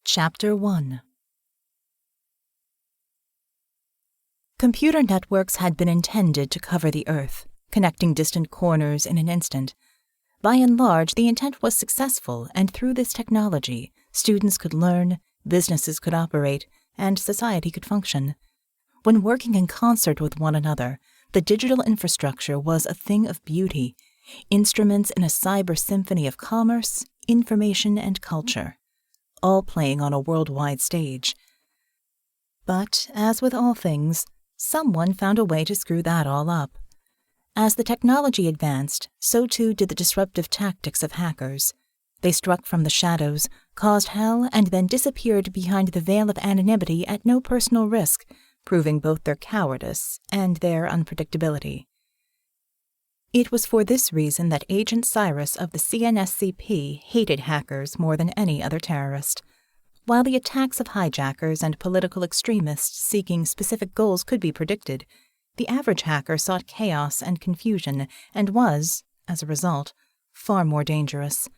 Chapter 1. Computer networks had been intended to cover the Earth, connecting distant corners in an instant. By and large, the intent was successful, and through this technology, students could learn, businesses could operate, and society could function. When working in concert with one another, the digital infrastructure was a thing of beauty, instruments in a cyber symphony of commerce, information, and culture, all playing on a worldwide stage. But, as with all things, someone found a way to screw that all up. As the technology advanced, so too did the disruptive tactics of hackers. They struck from the shadows, caused hell, and then disappeared behind the veil of anonymity at no personal risk, proving both their cowardice and their unpredictability. It was for this reason that Agent Ciris of the CNSCP hated hackers more than any other terrorist. While the attacks of hijackers and political extremists seeking specific goals could be predicted, the average hacker sought chaos and confusion and was, as a result, far more dangerous.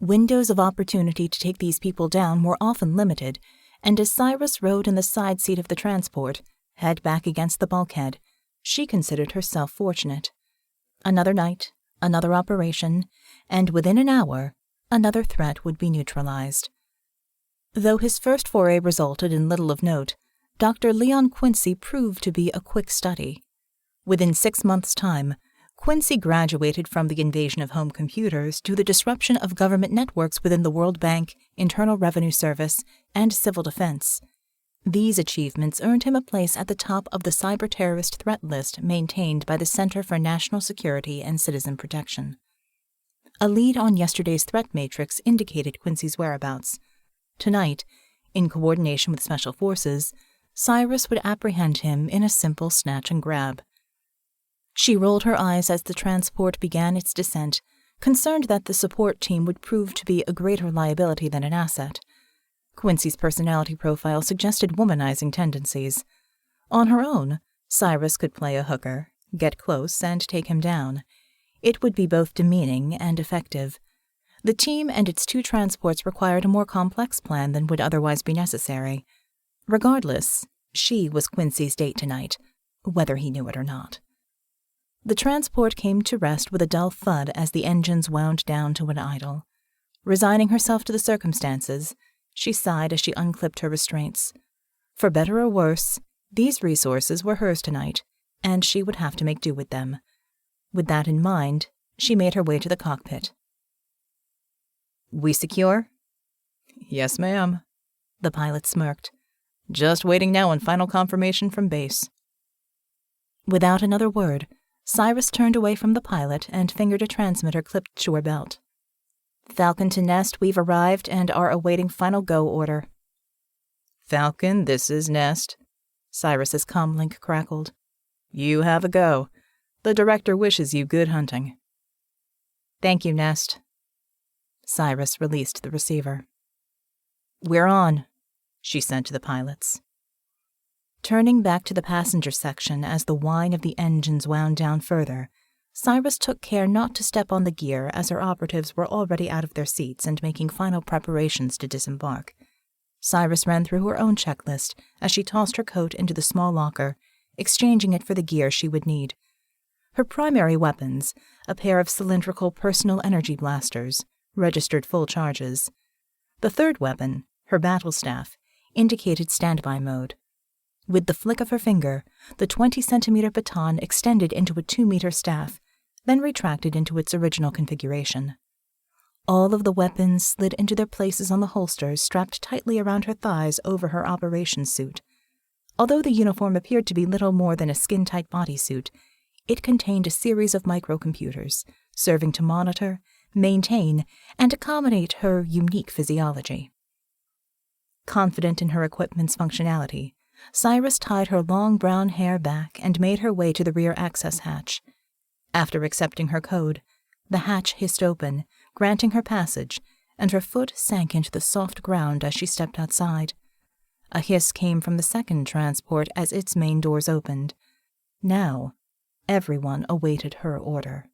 Windows of opportunity to take these people down were often limited, and as Ciris rode in the side seat of the transport, head back against the bulkhead, she considered herself fortunate. Another night, another operation, and within an hour, another threat would be neutralized. Though his first foray resulted in little of note, Dr. Leon Quincy proved to be a quick study. Within 6 months' time, Quincy graduated from the invasion of home computers to the disruption of government networks within the World Bank, Internal Revenue Service, and Civil Defense. These achievements earned him a place at the top of the cyber-terrorist threat list maintained by the Center for National Security and Citizen Protection. A lead on yesterday's threat matrix indicated Quincy's whereabouts. Tonight, in coordination with Special Forces, Ciris would apprehend him in a simple snatch and grab. She rolled her eyes as the transport began its descent, concerned that the support team would prove to be a greater liability than an asset. Quincy's personality profile suggested womanizing tendencies. On her own, Ciris could play a hooker, get close, and take him down. It would be both demeaning and effective. The team and its 2 transports required a more complex plan than would otherwise be necessary. Regardless, she was Quincy's date tonight, whether he knew it or not. The transport came to rest with a dull thud as the engines wound down to an idle. Resigning herself to the circumstances, she sighed as she unclipped her restraints. For better or worse, these resources were hers tonight, and she would have to make do with them. With that in mind, she made her way to the cockpit. "We secure?" "Yes, ma'am," the pilot smirked. "Just waiting now on final confirmation from base." Without another word, Ciris turned away from the pilot and fingered a transmitter clipped to her belt. "Falcon to Nest, we've arrived and are awaiting final go order." "Falcon, this is Nest," Ciris's comlink crackled. "You have a go. The director wishes you good hunting." "Thank you, Nest." Ciris released the receiver. "We're on," she said to the pilots. Turning back to the passenger section as the whine of the engines wound down further, Ciris took care not to step on the gear as her operatives were already out of their seats and making final preparations to disembark. Ciris ran through her own checklist as she tossed her coat into the small locker, exchanging it for the gear she would need. Her primary weapons, a pair of cylindrical personal energy blasters, registered full charges. The third weapon, her battle staff, indicated standby mode. With the flick of her finger, the 20-centimeter baton extended into a 2-meter staff, then retracted into its original configuration. All of the weapons slid into their places on the holsters strapped tightly around her thighs over her operations suit. Although the uniform appeared to be little more than a skin-tight bodysuit, it contained a series of microcomputers, serving to monitor, maintain, and accommodate her unique physiology. Confident in her equipment's functionality, Ciris tied her long brown hair back and made her way to the rear access hatch. After accepting her code, the hatch hissed open, granting her passage, and her foot sank into the soft ground as she stepped outside. A hiss came from the second transport as its main doors opened. Now, everyone awaited her order.